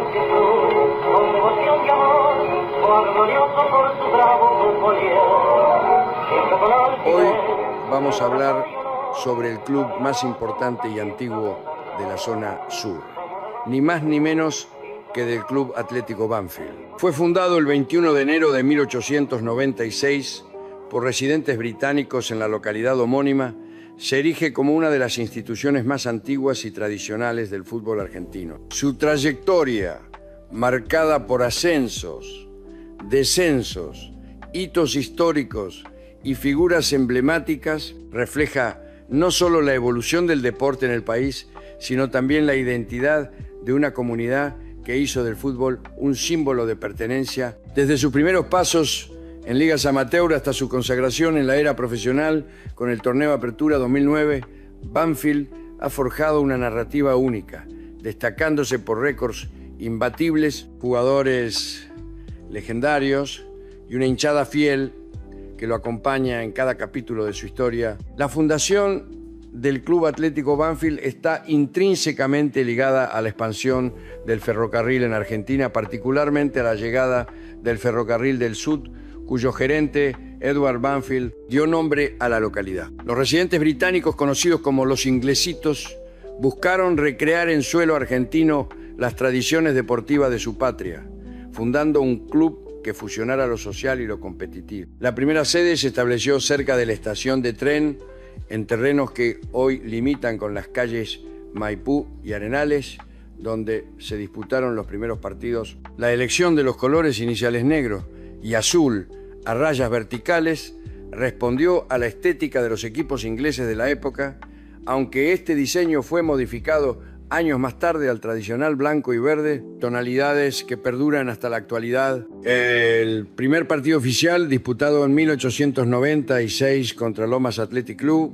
con devoción y amor, o glorioso por su bravo fútbol. Hoy vamos a hablar sobre el club más importante y antiguo de la zona sur, ni más ni menos que del Club Atlético Banfield. Fue fundado el 21 de enero de 1896 por residentes británicos en la localidad homónima. Se erige como una de las instituciones más antiguas y tradicionales del fútbol argentino. Su trayectoria, marcada por ascensos, descensos, hitos históricos y figuras emblemáticas, refleja no solo la evolución del deporte en el país, sino también la identidad de una comunidad que hizo del fútbol un símbolo de pertenencia desde sus primeros pasos en ligas amateur hasta su consagración en la era profesional con el torneo Apertura 2009. Banfield ha forjado una narrativa única, destacándose por récords imbatibles, jugadores legendarios y una hinchada fiel que lo acompaña en cada capítulo de su historia. La fundación del Club Atlético Banfield está intrínsecamente ligada a la expansión del ferrocarril en Argentina, particularmente a la llegada del Ferrocarril del Sud, cuyo gerente, Edward Banfield, dio nombre a la localidad. Los residentes británicos, conocidos como los inglesitos, buscaron recrear en suelo argentino las tradiciones deportivas de su patria, fundando un club que fusionara lo social y lo competitivo. La primera sede se estableció cerca de la estación de tren, en terrenos que hoy limitan con las calles Maipú y Arenales, donde se disputaron los primeros partidos. La elección de los colores iniciales negro y azul a rayas verticales respondió a la estética de los equipos ingleses de la época, aunque este diseño fue modificado años más tarde al tradicional blanco y verde, tonalidades que perduran hasta la actualidad. El primer partido oficial, disputado en 1896 contra Lomas Athletic Club,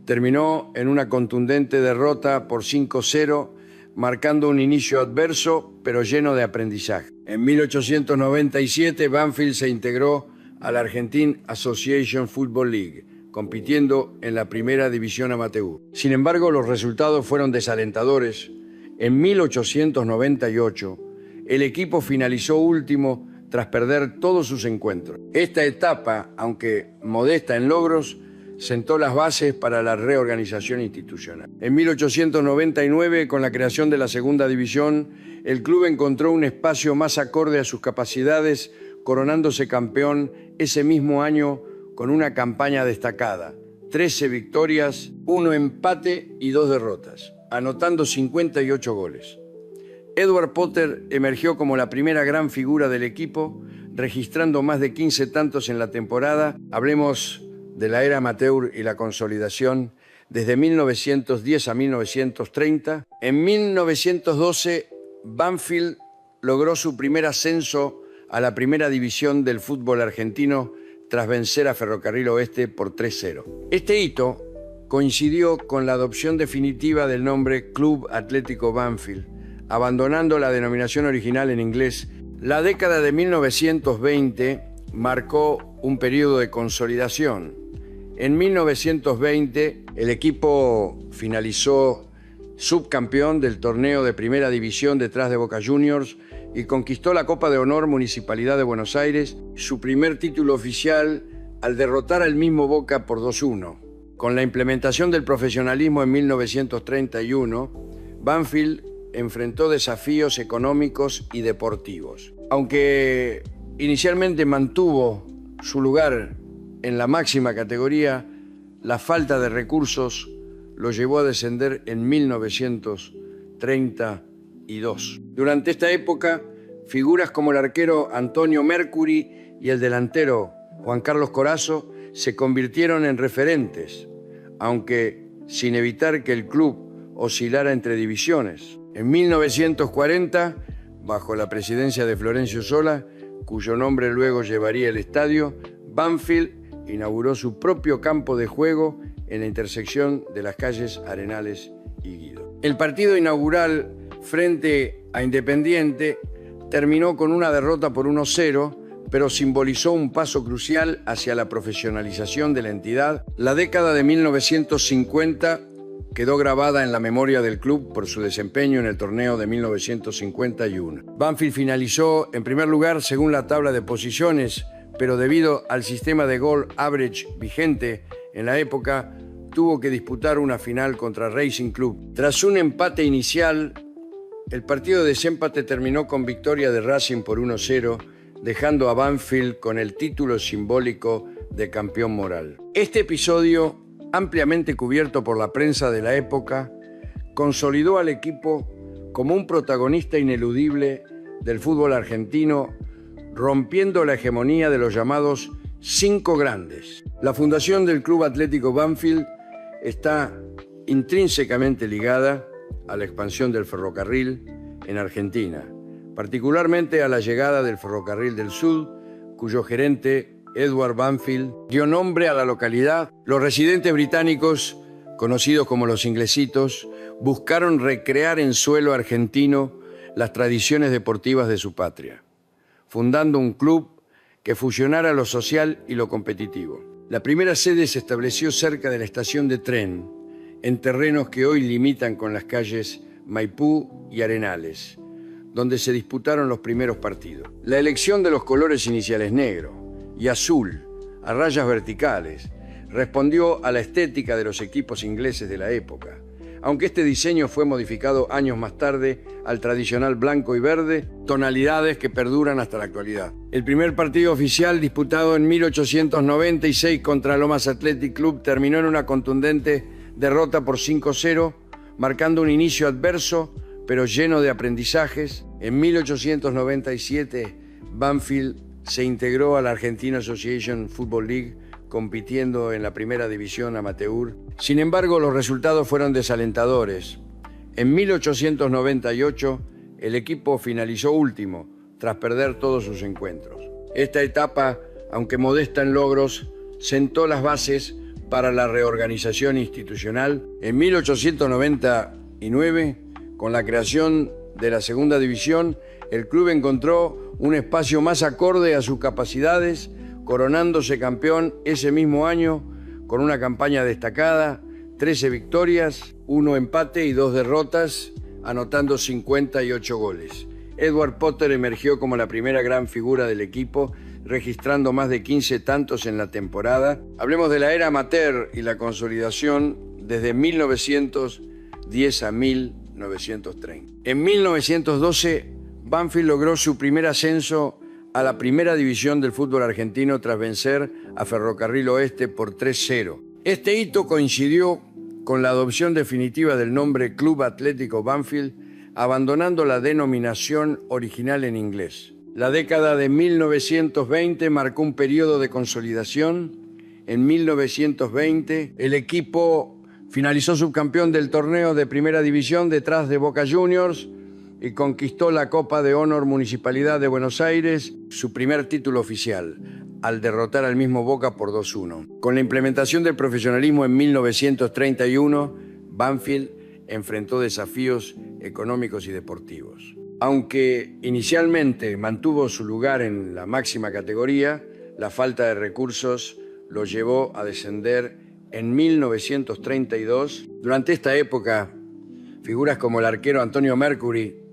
terminó en una contundente derrota por 5-0, marcando un inicio adverso, pero lleno de aprendizaje. En 1897, Banfield se integró a la Argentine Association Football League, compitiendo en la primera división amateur. Sin embargo, los resultados fueron desalentadores. En 1898, el equipo finalizó último tras perder todos sus encuentros. Esta etapa, aunque modesta en logros, sentó las bases para la reorganización institucional. En 1899, con la creación de la segunda división, el club encontró un espacio más acorde a sus capacidades, coronándose campeón ese mismo año con una campaña destacada, 13 victorias, 1 empate y 2 derrotas, anotando 58 goles. Edward Potter emergió como la primera gran figura del equipo, registrando más de 15 tantos en la temporada. Hablemos de la era amateur y la consolidación desde 1910 a 1930. En 1912, Banfield logró su primer ascenso a la primera división del fútbol argentino tras vencer a Ferrocarril Oeste por 3-0. Este hito coincidió con la adopción definitiva del nombre Club Atlético Banfield, abandonando la denominación original en inglés. La década de 1920 marcó un periodo de consolidación. En 1920, el equipo finalizó subcampeón del torneo de primera división detrás de Boca Juniors y conquistó la Copa de Honor Municipalidad de Buenos Aires, su primer título oficial al derrotar al mismo Boca por 2-1. Con la implementación del profesionalismo en 1931, Banfield enfrentó desafíos económicos y deportivos. Aunque inicialmente mantuvo su lugar en la máxima categoría, la falta de recursos lo llevó a descender en 1932. Durante esta época, figuras como el arquero Antonio Mercury y el delantero Juan Carlos Corazzo se convirtieron en referentes, aunque sin evitar que el club oscilara entre divisiones. En 1940, bajo la presidencia de Florencio Sola, cuyo nombre luego llevaría el estadio, Banfield inauguró su propio campo de juego en la intersección de las calles Arenales y Guido. El partido inaugural frente a Independiente terminó con una derrota por 1-0, pero simbolizó un paso crucial hacia la profesionalización de la entidad. La década de 1950 quedó grabada en la memoria del club por su desempeño en el torneo de 1951. Banfield finalizó en primer lugar según la tabla de posiciones, pero debido al sistema de goal average vigente en la época, tuvo que disputar una final contra Racing Club. Tras un empate inicial, el partido de desempate terminó con victoria de Racing por 1-0, dejando a Banfield con el título simbólico de campeón moral. Este episodio, ampliamente cubierto por la prensa de la época, consolidó al equipo como un protagonista ineludible del fútbol argentino, rompiendo la hegemonía de los llamados cinco grandes. La fundación del Club Atlético Banfield está intrínsecamente ligada a la expansión del ferrocarril en Argentina, particularmente a la llegada del Ferrocarril del Sud, cuyo gerente, Edward Banfield, dio nombre a la localidad. Los residentes británicos, conocidos como los inglesitos, buscaron recrear en suelo argentino las tradiciones deportivas de su patria, fundando un club que fusionara lo social y lo competitivo. La primera sede se estableció cerca de la estación de tren, en terrenos que hoy limitan con las calles Maipú y Arenales, donde se disputaron los primeros partidos. La elección de los colores iniciales negro y azul, a rayas verticales, respondió a la estética de los equipos ingleses de la época, aunque este diseño fue modificado años más tarde al tradicional blanco y verde, tonalidades que perduran hasta la actualidad. El primer partido oficial, disputado en 1896 contra Lomas Athletic Club, terminó en una contundente derrota por 5-0, marcando un inicio adverso, pero lleno de aprendizajes. En 1897, Banfield se integró a la Argentina Association Football League, compitiendo en la primera división amateur. Sin embargo, los resultados fueron desalentadores. En 1898, el equipo finalizó último, tras perder todos sus encuentros. Esta etapa, aunque modesta en logros, sentó las bases para la reorganización institucional. En 1899, con la creación de la segunda división, el club encontró un espacio más acorde a sus capacidades, coronándose campeón ese mismo año con una campaña destacada, 13 victorias, 1 empate y 2 derrotas, anotando 58 goles. Edward Potter emergió como la primera gran figura del equipo, registrando más de 15 tantos en la temporada. Hablemos de la era amateur y la consolidación desde 1910 a 1930. En 1912, Banfield logró su primer ascenso a la primera división del fútbol argentino tras vencer a Ferrocarril Oeste por 3-0. Este hito coincidió con la adopción definitiva del nombre Club Atlético Banfield, abandonando la denominación original en inglés. La década de 1920 marcó un periodo de consolidación. En 1920, el equipo finalizó subcampeón del torneo de primera división detrás de Boca Juniors y conquistó la Copa de Honor Municipalidad de Buenos Aires, su primer título oficial, al derrotar al mismo Boca por 2-1. Con la implementación del profesionalismo en 1931, Banfield enfrentó desafíos económicos y deportivos. Aunque inicialmente mantuvo su lugar en la máxima categoría, la falta de recursos lo llevó a descender en 1932. Durante esta época, figuras como el arquero Antonio Mercury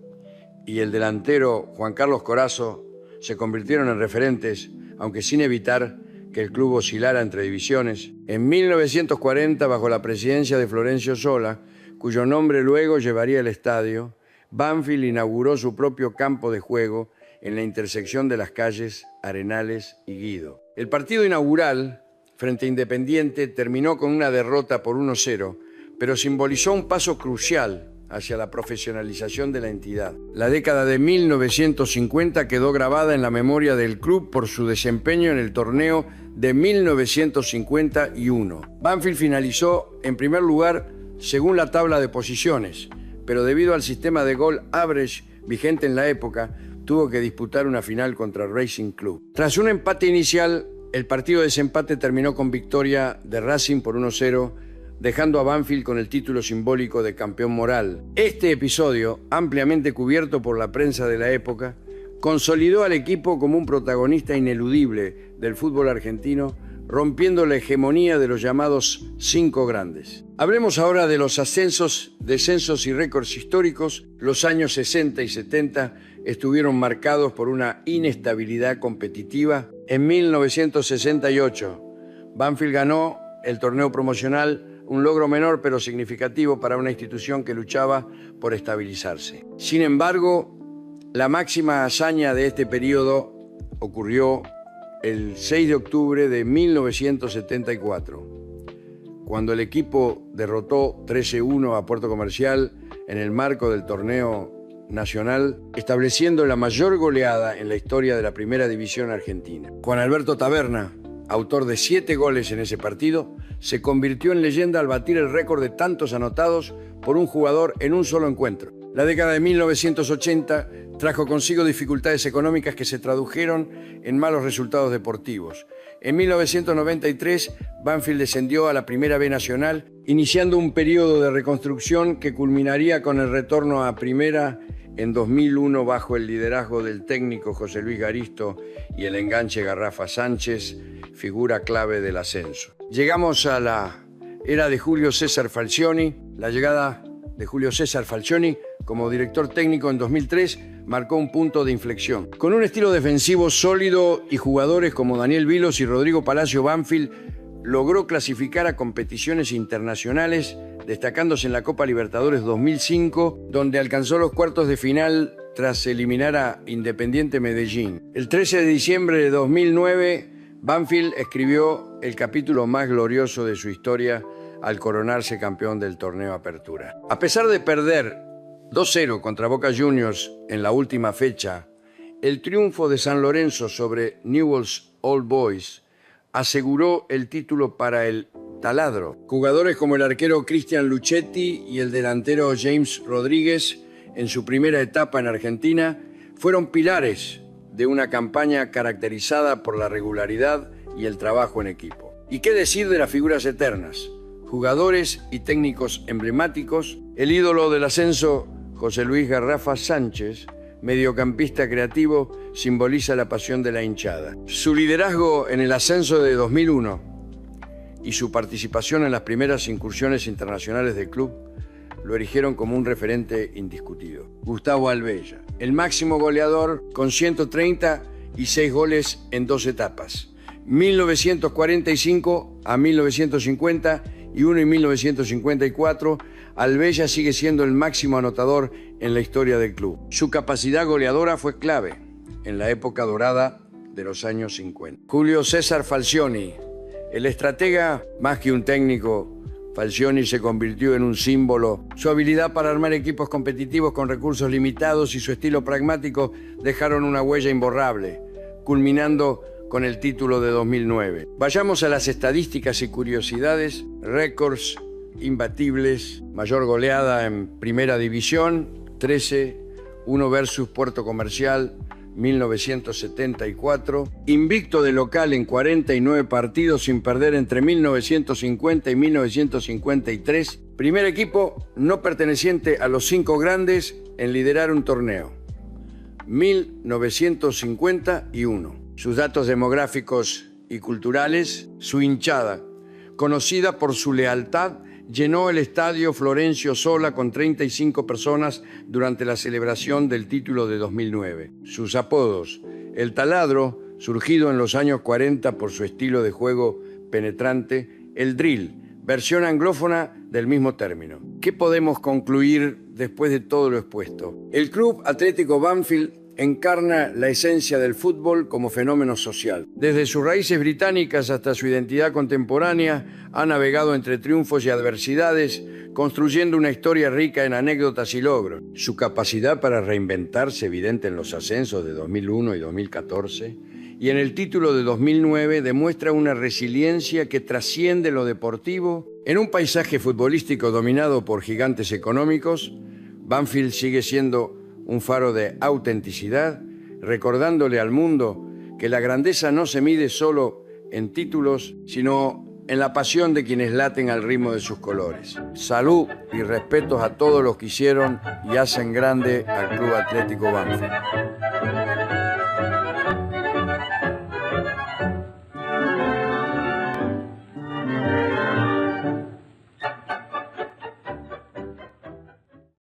y el delantero Juan Carlos Corazzo se convirtieron en referentes, aunque sin evitar que el club oscilara entre divisiones. En 1940, bajo la presidencia de Florencio Sola, cuyo nombre luego llevaría el estadio, Banfield inauguró su propio campo de juego en la intersección de las calles Arenales y Guido. El partido inaugural frente a Independiente terminó con una derrota por 1-0, pero simbolizó un paso crucial hacia la profesionalización de la entidad. La década de 1950 quedó grabada en la memoria del club por su desempeño en el torneo de 1951. Banfield finalizó en primer lugar según la tabla de posiciones, pero debido al sistema de goal average vigente en la época, tuvo que disputar una final contra Racing Club. Tras un empate inicial, el partido de desempate terminó con victoria de Racing por 1-0, dejando a Banfield con el título simbólico de campeón moral. Este episodio, ampliamente cubierto por la prensa de la época, consolidó al equipo como un protagonista ineludible del fútbol argentino, rompiendo la hegemonía de los llamados 5 grandes. Hablemos ahora de los ascensos, descensos y récords históricos. Los años 60 y 70 estuvieron marcados por una inestabilidad competitiva. En 1968, Banfield ganó el torneo promocional, un logro menor pero significativo para una institución que luchaba por estabilizarse. Sin embargo, la máxima hazaña de este periodo ocurrió el 6 de octubre de 1974, cuando el equipo derrotó 13-1 a Puerto Comercial en el marco del torneo nacional, estableciendo la mayor goleada en la historia de la Primera División Argentina. Juan Alberto Taberna, autor de 7 goles en ese partido, se convirtió en leyenda al batir el récord de tantos anotados por un jugador en un solo encuentro. La década de 1980 trajo consigo dificultades económicas que se tradujeron en malos resultados deportivos. En 1993, Banfield descendió a la Primera B Nacional, iniciando un periodo de reconstrucción que culminaría con el retorno a Primera en 2001 bajo el liderazgo del técnico José Luis Garisto y el enganche Garrafa Sánchez, figura clave del ascenso. Llegamos a la era de Julio César Falcioni. La llegada de Julio César Falcioni como director técnico en 2003 marcó un punto de inflexión. Con un estilo defensivo sólido y jugadores como Daniel Vilos y Rodrigo Palacio, Banfield logró clasificar a competiciones internacionales, destacándose en la Copa Libertadores 2005, donde alcanzó los cuartos de final tras eliminar a Independiente Medellín. El 13 de diciembre de 2009, Banfield escribió el capítulo más glorioso de su historia al coronarse campeón del torneo Apertura. A pesar de perder 2-0 contra Boca Juniors en la última fecha, el triunfo de San Lorenzo sobre Newell's Old Boys aseguró el título para el Taladro. Jugadores como el arquero Cristian Luchetti y el delantero James Rodríguez, en su primera etapa en Argentina, fueron pilares de una campaña caracterizada por la regularidad y el trabajo en equipo. ¿Y qué decir de las figuras eternas? Jugadores y técnicos emblemáticos, el ídolo del ascenso, José Luis Garrafa Sánchez, mediocampista creativo, simboliza la pasión de la hinchada. Su liderazgo en el ascenso de 2001 y su participación en las primeras incursiones internacionales del club lo erigieron como un referente indiscutido. Gustavo Albella, el máximo goleador con 136 goles en 2 etapas, 1945 a 1950 y uno en 1954, Albella sigue siendo el máximo anotador en la historia del club. Su capacidad goleadora fue clave en la época dorada de los años 50. Julio César Falcioni, el estratega más que un técnico, Falcioni se convirtió en un símbolo. Su habilidad para armar equipos competitivos con recursos limitados y su estilo pragmático dejaron una huella imborrable, culminando con el título de 2009. Vayamos a las estadísticas y curiosidades. Récords imbatibles: mayor goleada en Primera División, 13-1 versus Puerto Comercial, 1974. Invicto de local en 49 partidos sin perder entre 1950 y 1953. Primer equipo no perteneciente a los 5 grandes en liderar un torneo, 1951. Sus datos demográficos y culturales: su hinchada, conocida por su lealtad, llenó el estadio Florencio Sola con 35 personas durante la celebración del título de 2009. Sus apodos: el Taladro, surgido en los años 40 por su estilo de juego penetrante; el Drill, versión anglófona del mismo término. ¿Qué podemos concluir después de todo lo expuesto? El Club Atlético Banfield encarna la esencia del fútbol como fenómeno social. Desde sus raíces británicas hasta su identidad contemporánea, ha navegado entre triunfos y adversidades, construyendo una historia rica en anécdotas y logros. Su capacidad para reinventarse, evidente en los ascensos de 2001 y 2014, y en el título de 2009, demuestra una resiliencia que trasciende lo deportivo. En un paisaje futbolístico dominado por gigantes económicos, Banfield sigue siendo un faro de autenticidad, recordándole al mundo que la grandeza no se mide solo en títulos, sino en la pasión de quienes laten al ritmo de sus colores. Salud y respetos a todos los que hicieron y hacen grande al Club Atlético Banfield.